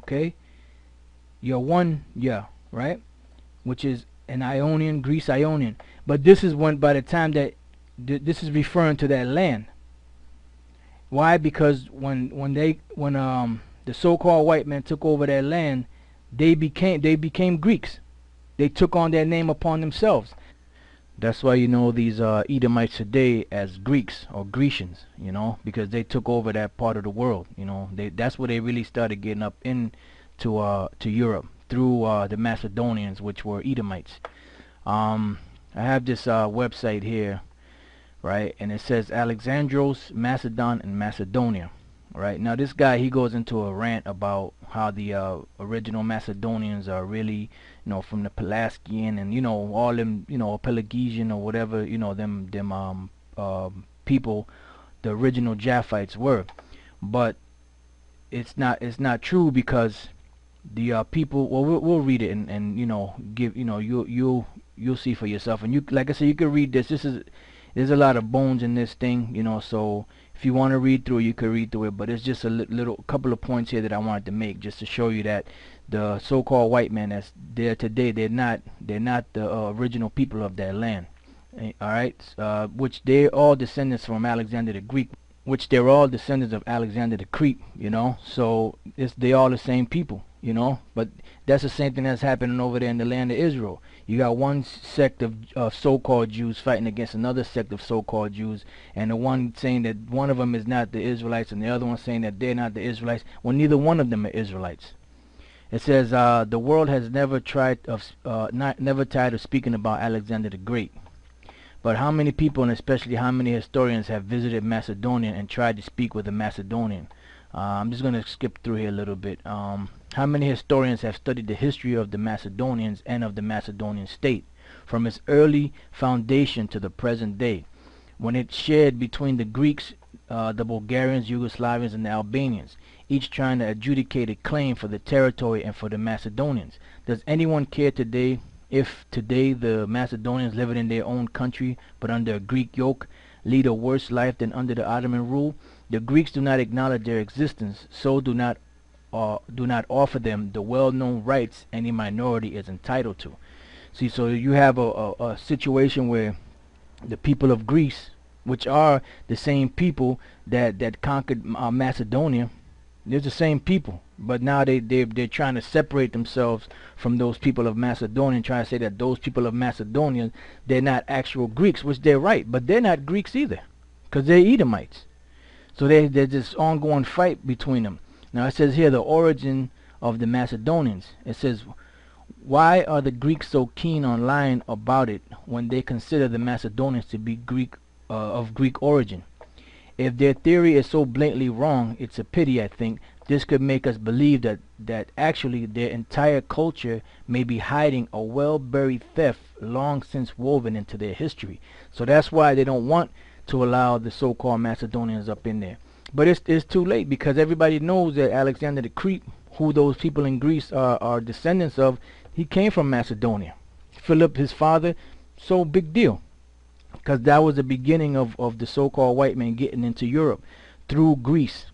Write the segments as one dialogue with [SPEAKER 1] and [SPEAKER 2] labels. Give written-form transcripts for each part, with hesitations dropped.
[SPEAKER 1] Okay, you're one, yeah, right, which is an Ionian, Greece Ionian. But this is when, by the time that this is referring to that land. Why? Because when the so-called white men took over that land, they became Greeks. They took on their name upon themselves. That's why you know these Edomites today as Greeks or Grecians, you know, because they took over that part of the world. You know, that's where they really started getting up to Europe through the Macedonians, which were Edomites. I have this website here, right, and it says Alexandros, Macedon, and Macedonia. Right now, this guy, he goes into a rant about how the original Macedonians are really, you know, from the Pelasgian and, you know, all them, you know, Pelagesian or whatever, you know, them people, the original Japhites were. But it's not true, because the people, well, we'll read it and you know, give, you know, you'll see for yourself. And you, like I said, you can read this. There's a lot of bones in this thing, you know, so if you want to read through it, you can read through it. But it's just a little couple of points here that I wanted to make, just to show you that the so-called white men that's there today, they're not the original people of that land. All right, which they're all descendants from Alexander the Greek, which they're all descendants of Alexander the Greek, you know. So they all the same people, you know. But that's the same thing that's happening over there in the land of Israel. You got one sect of so-called Jews fighting against another sect of so-called Jews, and the one saying that one of them is not the Israelites, and the other one saying that they're not the Israelites. Well, neither one of them are Israelites. It says the world has never never tired of speaking about Alexander the Great. But how many people, and especially how many historians, have visited Macedonia and tried to speak with a Macedonian? I'm just going to skip through here a little bit. How many historians have studied the history of the Macedonians and of the Macedonian state, from its early foundation to the present day, when it shared between the Greeks, the Bulgarians, Yugoslavians, and the Albanians, each trying to adjudicate a claim for the territory and for the Macedonians? Does anyone care today if today the Macedonians, living in their own country but under a Greek yoke, lead a worse life than under the Ottoman rule? The Greeks do not acknowledge their existence, so do not offer them the well-known rights any minority is entitled to. See, so you have a situation where the people of Greece, which are the same people that conquered Macedonia, they're the same people, but now they're trying to separate themselves from those people of Macedonia, and trying to say that those people of Macedonia, they're not actual Greeks, which they're right, but they're not Greeks either, because they're Edomites. So there's this ongoing fight between them. Now it says here the origin of the Macedonians. It says, why are the Greeks so keen on lying about it when they consider the Macedonians to be of Greek origin? If their theory is so blatantly wrong, it's a pity, I think. This could make us believe that actually their entire culture may be hiding a well-buried theft long since woven into their history. So that's why they don't want to allow the so-called Macedonians up in there. But it's too late, because everybody knows that Alexander the Greek, who those people in Greece are descendants of, he came from Macedonia. Philip, his father, so big deal, because that was the beginning of the so-called white man getting into Europe through Greece.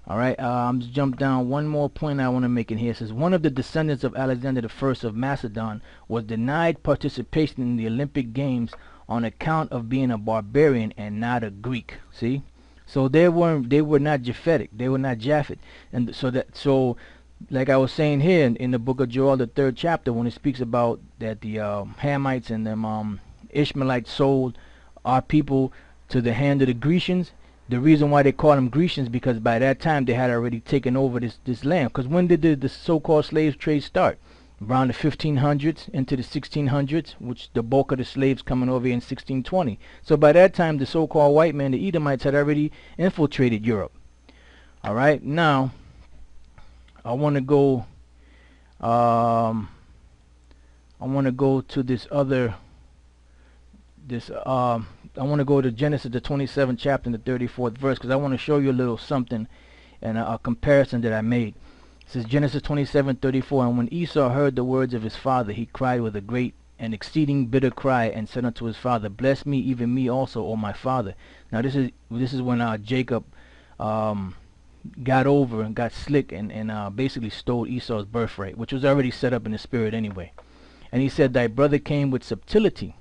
[SPEAKER 1] All right, I'm just jump down one more point I want to make in here. It says one of the descendants of Alexander the First of Macedon was denied participation in the Olympic Games on account of being a barbarian and not a Greek. See, so they were not Japhetic, they were not Japheth, and so like I was saying here in the book of Joel, the 3rd chapter, when it speaks about that the Hamites and them Ishmaelites sold our people to the hand of the Grecians. The reason why they call them Grecians, because by that time they had already taken over this land. Because when did the so-called slave trade start? Around the 1500s into the 1600s, which the bulk of the slaves coming over in 1620. So by that time the so-called white man, the Edomites, had already infiltrated Europe. All right, now I want to go to this other I want to go to Genesis, the 27th chapter and the 34th verse, because I want to show you a little something and a comparison that I made. It says Genesis 27:34, and when Esau heard the words of his father, he cried with a great and exceeding bitter cry, and said unto his father, bless me, even me also, O my father. Now this is when Jacob got over and got slick and basically stole Esau's birthright, which was already set up in the spirit anyway. And he said, thy brother came with subtlety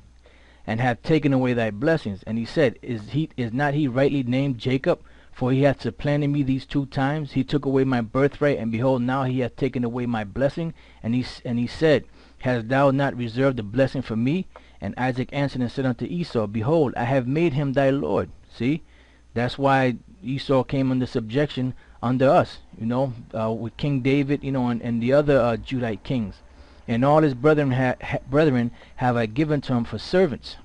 [SPEAKER 1] and hath taken away thy blessings. And he said, is not he rightly named Jacob? For he hath supplanted me these 2 times. He took away my birthright, and behold, now he hath taken away my blessing. And he said, hast thou not reserved the blessing for me? And Isaac answered and said unto Esau, behold, I have made him thy lord. See, that's why Esau came under subjection under us, with King David, and the other Judite kings. And all his brethren have I given to him for servants.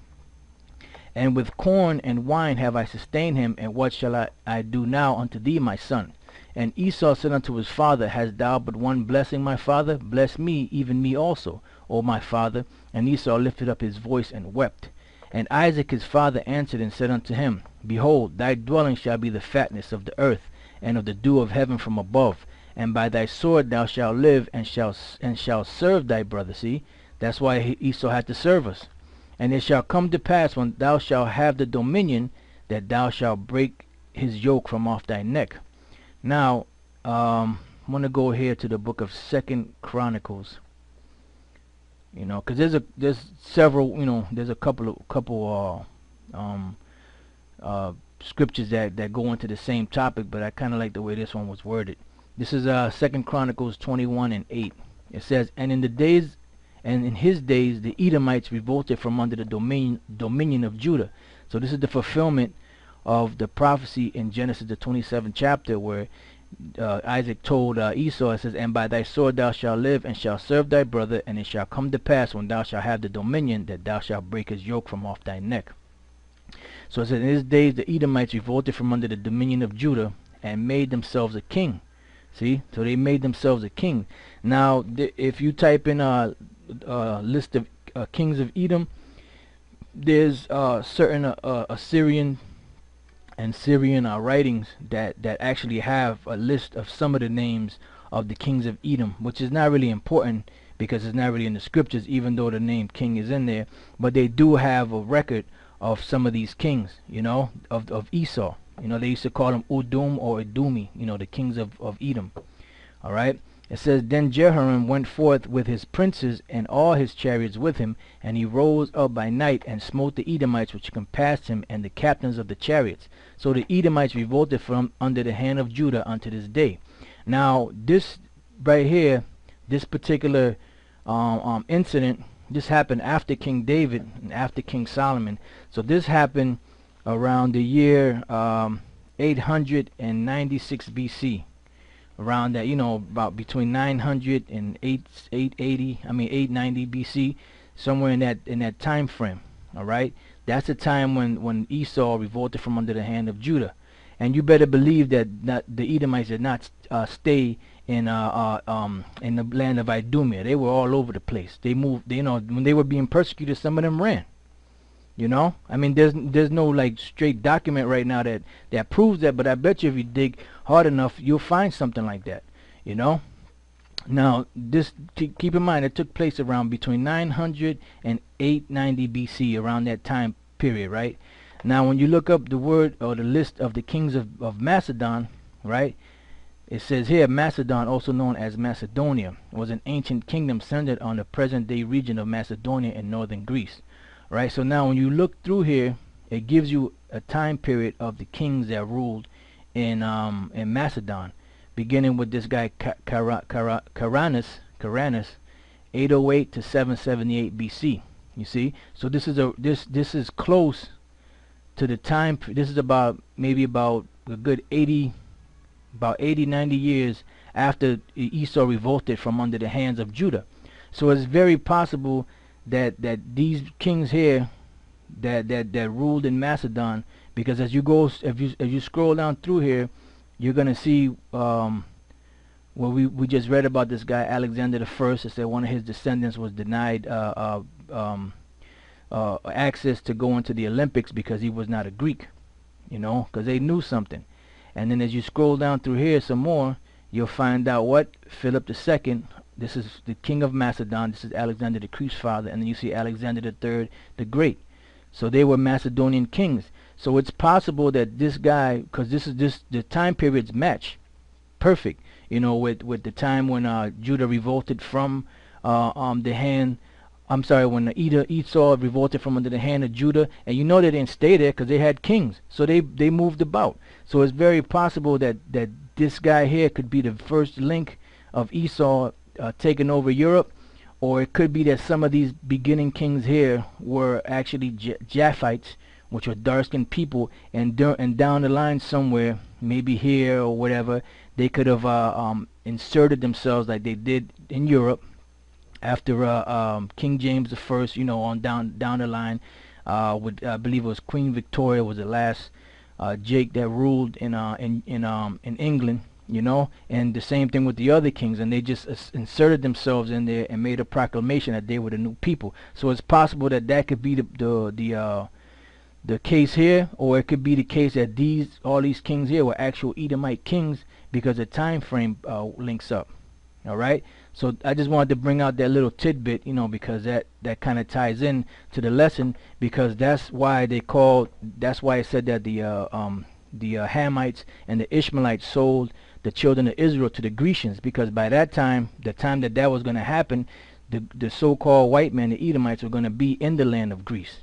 [SPEAKER 1] And with corn and wine have I sustained him. And what shall I do now unto thee, my son? And Esau said unto his father, hast thou but one blessing, my father? Bless me, even me also, O my father. And Esau lifted up his voice and wept. And Isaac his father answered and said unto him, behold, thy dwelling shall be the fatness of the earth, and of the dew of heaven from above. And by thy sword thou shalt live, and shalt serve thy brother. See, that's why Esau had to serve us. And it shall come to pass, when thou shalt have the dominion, that thou shalt break his yoke from off thy neck. Now, I'm going to go here to the book of 2 Chronicles. Because there's several, there's a couple scriptures that go into the same topic, but I kind of like the way this one was worded. This is 2 Chronicles 21:8. It says, and in his days the Edomites revolted from under the dominion of Judah. So this is the fulfillment of the prophecy in Genesis the 27th chapter, where Isaac told Esau, it says, and by thy sword thou shalt live, and shalt serve thy brother, and it shall come to pass, when thou shalt have the dominion, that thou shalt break his yoke from off thy neck. So it says, in his days the Edomites revolted from under the dominion of Judah, and made themselves a king. See, so they made themselves a king. Now, if you type in a list of kings of Edom, there's certain Assyrian and Syrian writings that actually have a list of some of the names of the kings of Edom, which is not really important because it's not really in the scriptures, even though the name king is in there. But they do have a record of some of these kings, of Esau. They used to call them Udum or Idumi, the kings of Edom. All right. It says, then Jehoram went forth with his princes and all his chariots with him, and he rose up by night and smote the Edomites which compassed him, and the captains of the chariots. So the Edomites revolted from under the hand of Judah unto this day. Now this right here, this particular incident, this happened after King David and after King Solomon. So this happened around the year 896 BC. Around that, about between 900 and 890 BC, somewhere in that time frame. All right, that's the time when Esau revolted from under the hand of Judah. And you better believe that the Edomites did not stay in the land of Idumea. They were all over the place. They moved. When they were being persecuted, some of them ran. I mean, there's no like straight document right now that proves that, but I bet you if you dig hard enough, you'll find something like that. Now this, keep in mind, it took place around between 900 and 890 BC, around that time period, right? Now when you look up the word or the list of the kings of Macedon, right, it says here, Macedon, also known as Macedonia, was an ancient kingdom centered on the present day region of Macedonia in northern Greece. Right, so now when you look through here, it gives you a time period of the kings that ruled in Macedon, beginning with this guy Caranus, 808 to 778 BC. You see, so this is close to the time. This is maybe about a good 90 years after Esau revolted from under the hands of Judah. So it's very possible that these kings here that ruled in Macedon, because as you go, if you scroll down through here, you're gonna see where we just read about this guy Alexander the First. It said one of his descendants was denied access to go into the Olympics because he was not a Greek, because they knew something. And then as you scroll down through here some more, you'll find out what Philip II. This is the king of Macedon. This is Alexander the Great's father, and then you see Alexander III the Great. So they were Macedonian kings. So it's possible that this guy, because the time periods match. perfect, you know, with the time when Judah revolted from the hand. I'm sorry, when Esau revolted from under the hand of Judah, and you know they didn't stay there because they had kings, so they moved about. So it's very possible that this guy here could be the first link of Esau taking over Europe, or it could be that some of these beginning kings here were actually Japhites, which were dark-skinned people, and down the line somewhere, maybe here or whatever, they could have inserted themselves like they did in Europe after King James I, you know, on down the line. With I believe it was Queen Victoria was the last Jake that ruled in England, you know, and the same thing with the other kings, and they just inserted themselves in there and made a proclamation that they were the new people. So it's possible that that could be the case here, or it could be the case that all these kings here were actual Edomite kings, because the time frame links up. All right, so I just wanted to bring out that little tidbit, you know, because that kind of ties in to the lesson, because that's why it said that the Hamites and the Ishmaelites sold the children of Israel to the Grecians, because by that time, the time that was going to happen, the so-called white men, the Edomites, were going to be in the land of Greece.